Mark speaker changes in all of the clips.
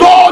Speaker 1: 2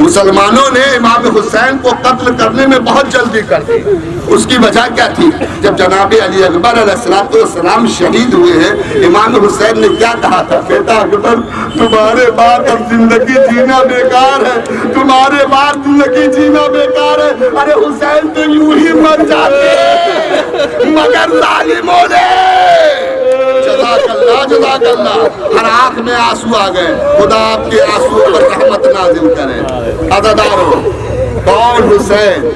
Speaker 1: مسلمانوں نے امام حسین کو قتل کرنے میں بہت جلدی کر دی. اس کی وجہ کیا تھی؟ جب جناب علی اکبر علیہ السلام شہید ہوئے ہیں، امام حسین نے کیا کہا تھا؟ بیٹا اکبر، تمہارے بعد اب زندگی جینا بیکار ہے، تمہارے بعد زندگی جینا بیکار ہے. ارے حسین تو یوں ہی مر جاتے مگر ظالموں نے. جزاک اللہ جزاک اللہ. ہر آنکھ میں آنسو آ گئے. خدا آپ کے آنسو پر رحمت نازل کرے. عزادارو، کون حسین؟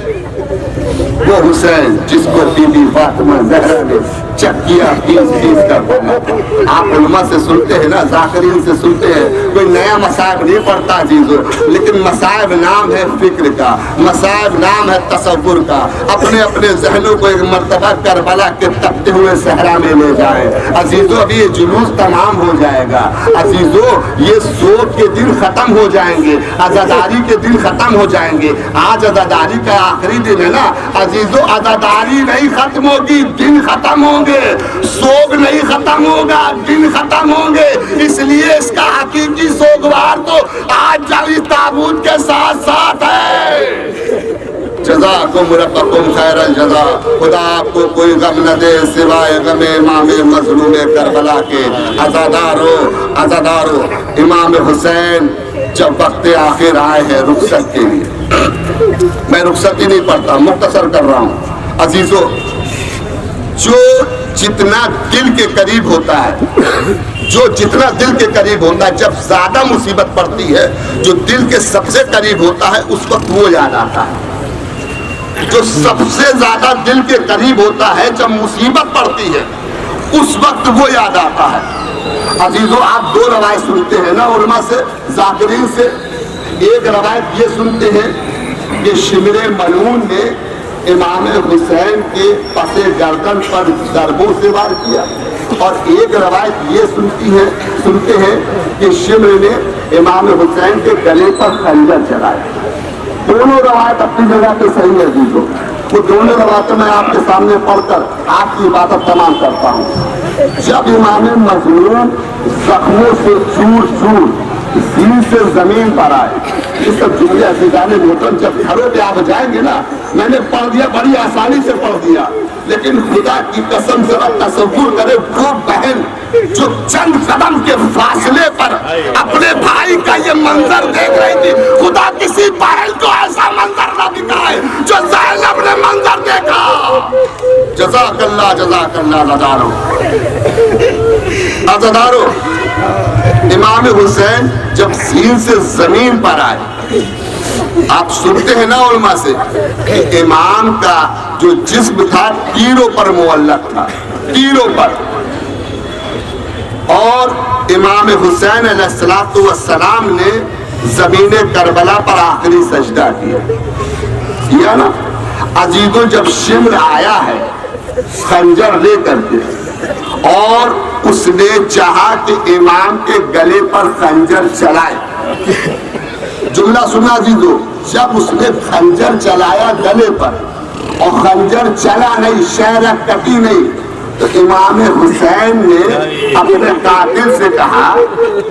Speaker 1: وہ حسین جس کو بی بی فاطمہ زہرا نے چکیا پیس کر بنا تھا. آپ علماء سے سنتے ہیں نا، ذاکرین سے سنتے ہیں، کوئی نیا مصائب نہیں پڑھتا عزیزو، لیکن مصائب نام ہے فکر کا، مصائب نام ہے تصور کا. اپنے اپنے ذہنوں کو ایک مرتبہ کربلا کے تپتے ہوئے صحرا میں لے جائیں. عزیزو، ابھی یہ جلوس تمام ہو جائے گا. عزیزو، یہ سوگ کے دن ختم ہو جائیں گے، عزاداری کے دن ختم ہو جائیں گے. آج عزاداری کا آخری دن ہے نا عزیزو. عزاداری نہیں ختم ہوگی، دن ختم ہوں گے. سوگ نہیں ختم ہوگا، دن ختم ہوں گے. اس لیے اس کا حقیقی سوگوار تو آج جب اس تابوت کے ساتھ ساتھ ہے. جزاکم ربکم خیر الجزا. خدا آپ کو کوئی غم نہ دے سوائے غم امام مظلوم کربلا کے. عزادارو عزادارو، امام حسین جب وقت آخر آئے ہیں رخصت کے لیے، میں رخصت ہی نہیں پڑھتا، مختصر کر رہا ہوں. عزیزو، جو جتنا دل کے قریب ہوتا ہے، جو جتنا دل کے قریب ہوتا ہے، جب زیادہ مصیبت پڑتی ہے، جو دل کے سب سے قریب ہوتا ہے اس وقت وہ یاد آتا ہے. جو سب سے زیادہ دل کے قریب ہوتا ہے جب مصیبت پڑتی ہے اس وقت وہ یاد آتا ہے. عزیزو، آپ دو روایت سنتے ہیں نا علماء سے، ذاکرین سے. ایک روایت یہ سنتے ہیں کہ شمر ملعون نے امام حسین کے پس گردن پر ضربوں سے وار کیا، اور ایک روایت یہ سنتے ہیں کہ شمر نے امام حسین کے گلے پر خنجر چلایا. دونوں روایت اپنی جگہ پہ صحیح ہے عزیزو. وہ دونوں روایتیں میں آپ کے سامنے پڑھ کر آپ کی عبادت تمام کرتا ہوں. جب امام مظلوم زخموں سے چور چور زمین سے زمین پر آئے، یہ سب جملے عزیزان محترم جب گھروں پہ آپ جائیں گے نا، میں نے پڑھ دیا، بڑی آسانی سے پڑھ دیا، لیکن خدا کی قسم ذرا تصور کرے وہ بہن جو چند قدم کے فاصلے پر اپنے بھائی کا یہ منظر دیکھ رہی تھی. خدا کسی بہن کو ایسا منظر نہ دکھائے جو زینب نے منظر دیکھا. جزاک اللہ جزاک اللہ. عزادارو، امام حسین جب زین سے زمین پر آئے، آپ سنتے ہیں نا علماء سے کہ امام کا جو جسم تھا تیروں پر معلق تھا، تیروں پر. اور امام حسین علیہ السلام نے زمین کربلا پر آخری سجدہ کیا نا. عزیزوں، جب شمر آیا ہے خنجر لے کر کے اور اس نے چاہا کہ امام کے گلے پر خنجر چلائے، جملہ سنا عزیزو، جب اس نے خنجر چلایا گلے پر اور خنجر چلا نہیں، شہرت کٹی نہیں، تو امام حسین نے اپنے قاتل سے کہا،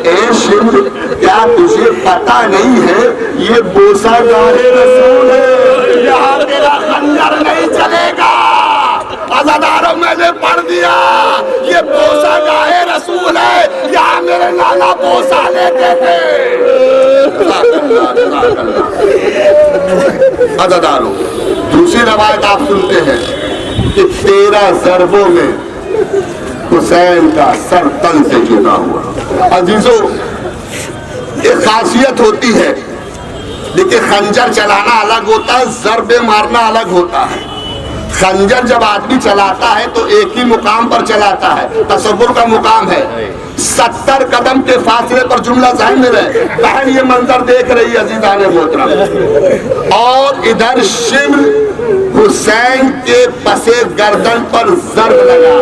Speaker 1: اے شمر، کیا تجھے پتہ نہیں ہے یہ بوسہ گاہ رسول ہے، یہاں تیرا خنجر نہیں چلے گا. عزاداروں، میں نے پڑھ دیا، یہ بوسہ گاہ رسول ہے، یہاں میرے نانا بوسہ لیتے تھے. عزاداروں، دوسری روایت آپ سنتے ہیں کہ 13 ضربوں میں حسین کا سر تن سے جدا ہوا. عزیزو، ایک خاصیت ہوتی ہے، لیکن خنجر چلانا الگ ہوتا ہے، ضربے مارنا الگ ہوتا ہے. خنجر جب آدمی چلاتا ہے تو ایک ہی مقام پر چلاتا ہے، تصور کا مقام ہے. 70 قدم کے فاصلے پر، جملہ ذہن میں رہے، بہن یہ منظر دیکھ رہی ہے عزیزان محترم، اور ادھر شمر حسین کے پسے گردن پر ضرب لگا.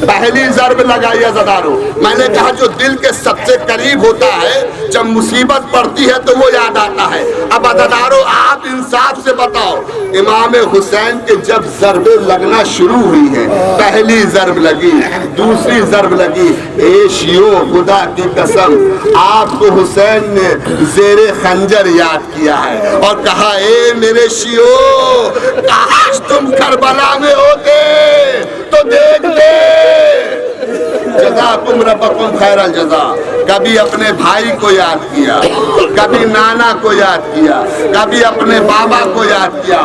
Speaker 1: پہلی ضرب لگائی عزادارو. میں نے کہا جو دل کے سب سے قریب ہوتا ہے جب مصیبت پڑتی ہے تو وہ یاد آتا ہے. اب عزادارو، آپ انصاف سے بتاؤ، امام حسین کے جب ضربیں لگنا شروع ہوئی ہیں، پہلی ضرب لگی، دوسری ضرب لگی. اے شیو خدا کی قسم آپ کو حسین نے زیر خنجر یاد کیا ہے اور کہا اے میرے شیو کاش تم کربلا میں ہوتے تو دیکھتے. جزاکم ربکم خیر الجزا. کبھی اپنے بھائی کو یاد کیا, کبھی نانا کو یاد کیا, کبھی اپنے بابا کو یاد کیا.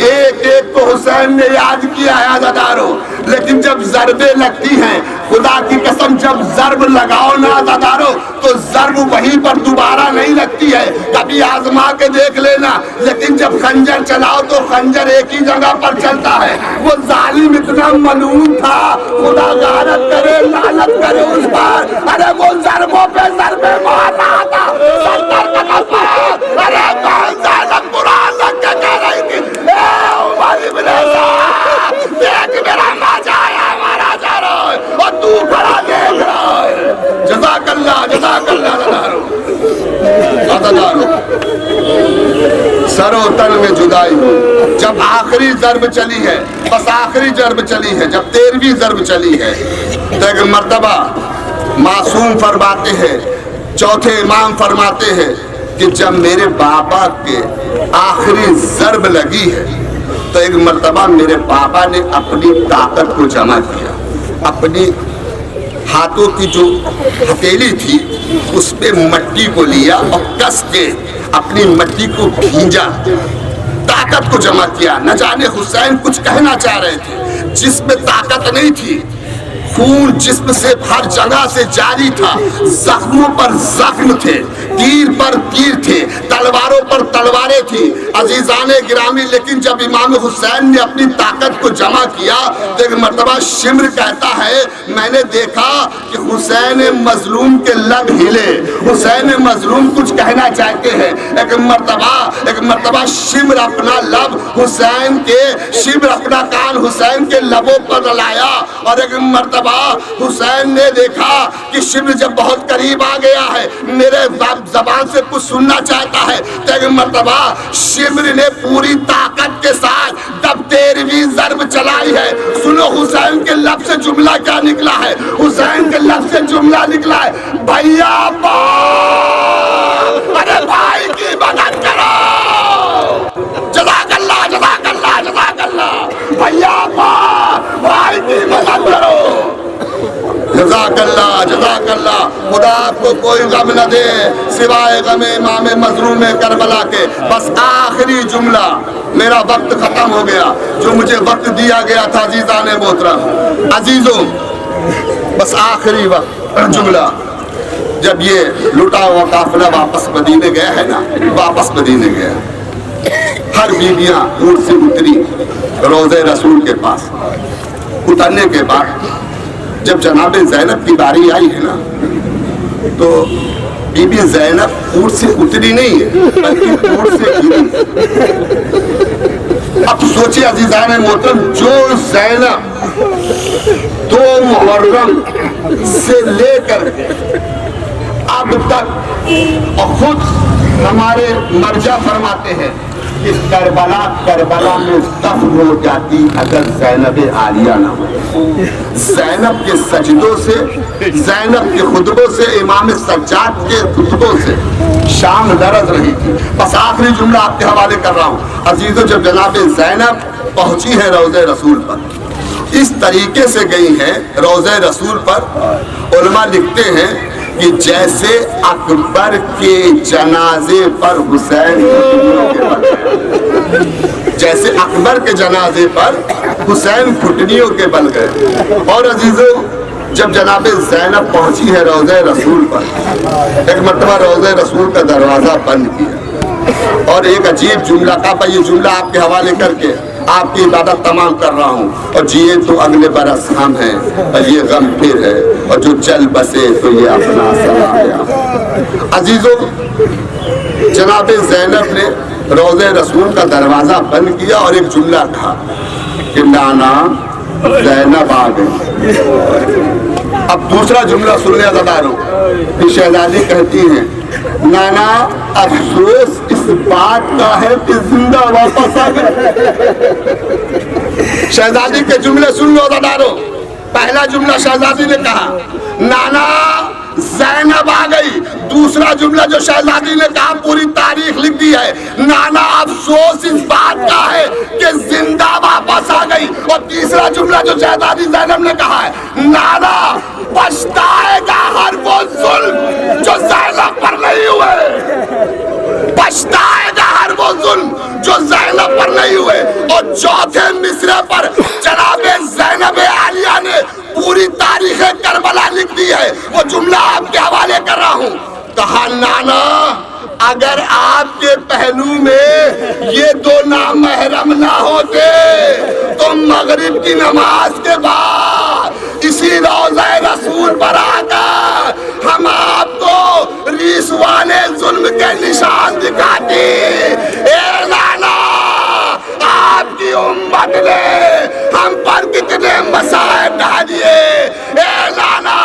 Speaker 1: ایک ایک کو حسین نے یاد کیا ہے عزادارو. لیکن جب ضربیں لگتی ہیں, خدا کی قسم جب ضرب لگاؤ نا عزادارو تو ضرب وہیں پر دوبارہ نہیں لگتی ہے. کبھی آزما کے دیکھ لینا, لیکن جب خنجر چلاؤ تو خنجر ایک ہی جگہ پر چلتا ہے. وہ ظالم اتنا ملعون تھا, خدا غارت کرے لعنت کرے اس پر. ارے وہ ضربوں پہ ضربے مارتا تھا, سردار کا قسم. ارے کون زینب قرآن لگ کے کہہ رہی تھی اے عمر ابن حسین دیکھ میرا ماجا آیا ہمارا جا رہا ہے اور تو کھڑا دیکھ رہا ہے. جزاک اللہ جزاک اللہ عزادارو. سر و تن میں جدائی ہو. جب آخری ضرب چلی ہے, بس آخری ضرب چلی ہے, جب 13ویں ضرب چلی ہے تو ایک مرتبہ معصوم فرماتے ہیں, چوتھے امام فرماتے ہیں کہ جب میرے بابا کے آخری ضرب لگی ہے تو ایک مرتبہ میرے بابا نے اپنی طاقت کو جمع کیا, اپنی ہاتھوں کی جو ہتھیلی تھی اس پہ مٹی کو لیا اور کس کے اپنی مٹی کو بھینجا, طاقت کو جمع کیا. نہ جانے حسین کچھ کہنا چاہ رہے تھے, جس میں طاقت نہیں تھی, خون جسم سے ہر جگہ سے جاری تھا, زخموں پر زخم تھے, تیر پر تیر تھے, تلواروں پر تلواریں تھی. عزیزان گرامی, لیکن جب امام حسین نے اپنی طاقت کو جمع کیا تو ایک مرتبہ شمر کہتا ہے میں نے دیکھا کہ حسین مظلوم کے لب ہلے, حسین مظلوم کچھ کہنا چاہتے ہیں. ایک مرتبہ شمر اپنا لب حسین کے, شمر اپنا کان حسین کے لبوں پر لایا اور ایک مرتبہ حسین نے دیکھا کہ شمر جب بہت قریب آ گیا ہے, میرے زبان سے کچھ سننا چاہتا ہے, تو ایک مرتبہ شمر نے پوری طاقت کے ساتھ جب 13ویں ضرب چلائی ہے. سنو حسین کے لب سے جملہ کیا نکلا ہے, حسین کے لب سے جملہ نکلا ہے بھیا با, ارے بھائی کی مدد کرو. جزاک اللہ جزاک اللہ جزاک اللہ. بھیا با, بھائی کی مدد کرو. جزاک اللہ جزاک اللہ. خدا آپ کو کوئی غم نہ دے سوائے غم امام مظلوم کربلا کے. بس آخری جملہ, میرا وقت ختم ہو گیا جو مجھے وقت دیا گیا تھا. عزیزان محترم عزیزوں, بس آخری وقت جملہ, جب یہ لٹا ہوا قافلہ واپس مدینے گیا ہے نا, واپس مدینے گیا, ہر بیویاں اونٹ سے اتری روضہ رسول کے پاس. اترنے کے بعد جب جناب زینب کی باری آئی ہے نا تو بی بی زینب اونٹ سے اتری نہیں ہے بلکہ اونٹ سے گری. اب سوچے عزیزان محترم, جو زینب 2 محرم سے لے کر اب تک اور خود ہمارے مرجع فرماتے ہیں کہ کربلا میں دفن ہو جاتی اگر زینب عالیہ نہ ہو. زینب کے سجدوں سے, زینب کے خطبوں سے, امام سجاد کے خطبوں سے شام لرز رہی تھی. بس آخری جملہ آپ کے حوالے کر رہا ہوں عزیزوں. جب جناب زینب پہنچی ہے روضہ رسول پر, اس طریقے سے گئی ہیں روضہ رسول پر, علماء لکھتے ہیں کہ جیسے اکبر کے جنازے پر حسین جیسے اکبر کے جنازے پر حسین گھٹنیوں کے بل گئے. اور عزیزوں, جب جناب زینب پہنچی ہے روضہ رسول پر, ایک مرتبہ روضہ رسول کا دروازہ بند کیا اور ایک عجیب جملہ کہا. یہ جملہ آپ کے حوالے کر کے آپ کی عبادت تمام کر رہا ہوں. اور جیے تو اگلے برس ہم ہیں اور یہ غم پھر ہے, اور جو چل بسے تو یہ اپنا سلام ہے. عزیزوں, جناب زینب نے روضہ رسول کا دروازہ بند کیا اور ایک جملہ کہا کہ نانا زینب آ گئی. اب دوسرا جملہ سننے عزاداروں کہ شہزادی کہتی ہیں نانا افسوس اس بات کا ہے کہ زندہ واپس آ گئے. شہزادی کے جملے سن لو عزاداروں, پہلا جملہ شہزادی نے کہا نانا زینب آ گئی. دوسرا جملہ جو شہزادی نے کہا پوری تاریخ لکھ دی ہے, نانا افسوس اس بات کا ہے کہ زندہ واپس آ گئی. اور تیسرا جملہ جو شہزادی زینب نے کہا ہے نانا پچھتائے گا ہر وہ ظلم جو زینب پر نہیں ہوئے, پچھتائے گا ہر وہ ظلم جو زینب پر نہیں ہوئے. اور چوتھے مصرے پر جناب زینب عالیہ نے پوری تاریخ کربلا لکھ دی ہے. وہ جملہ آپ کے حوالے کر رہا ہوں. کہا نانا اگر آپ کے پہلو میں یہ دو نامحرم نہ ہوتے تو مغرب کی نماز کے بعد اسی روضہ رسول پر آ کر ہم آپ کو ریسوان ظلم کے نشان دکھاتے. اے نانا آپ کی امت نے ہم پر کتنے مسائب ڈالے. اے نانا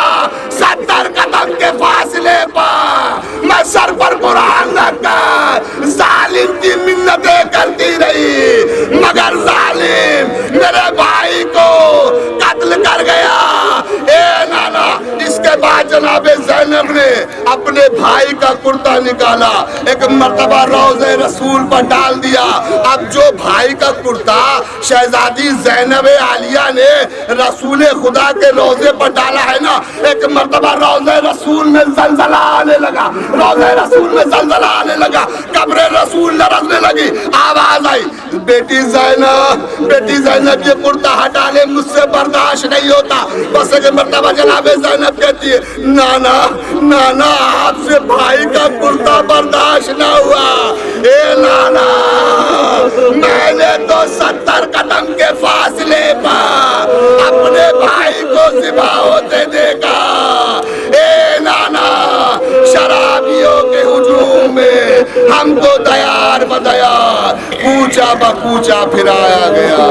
Speaker 1: 70 قدم کے فاصلے پر میں سر پر قرآن رکھ کر ظالم کی منتیں کرتی رہی, مگر ظالم میرے بھائی کو قتل کر گیا. اے نانا اس کے بعد جناب زینب نے اپنے بھائی کا کرتا نکالا, ایک مرتبہ روضہ رسول پر ڈال دیا. اب جو بھائی کا کرتا شہزادی زینب عالیہ نے رسول خدا کے روضے پر ڈالا ہے نا, ایک مرتبہ روضہ رسول میں زلزلہ آنے لگا, روضہ رسول میں زلزلہ آنے لگا, قبر رسول لرزنے لگی. آواز آئی بیٹی زینب یہ کرتا ہٹا لے, مجھ سے برداشت نہیں ہوتا. بس ایک مرتبہ جناب زینب کہتی ہے نانا آپ سے بھائی کا کرتا برداشت نہ ہوا. اے نانا میں نے تو 70 قدم کے فاصلے پر اپنے بھائی کو ذبح ہوتے دیکھا. اے نانا شرابیوں کے ہجوم میں ہم کو دیار بدیار کوچا بکوچا پھرایا گیا.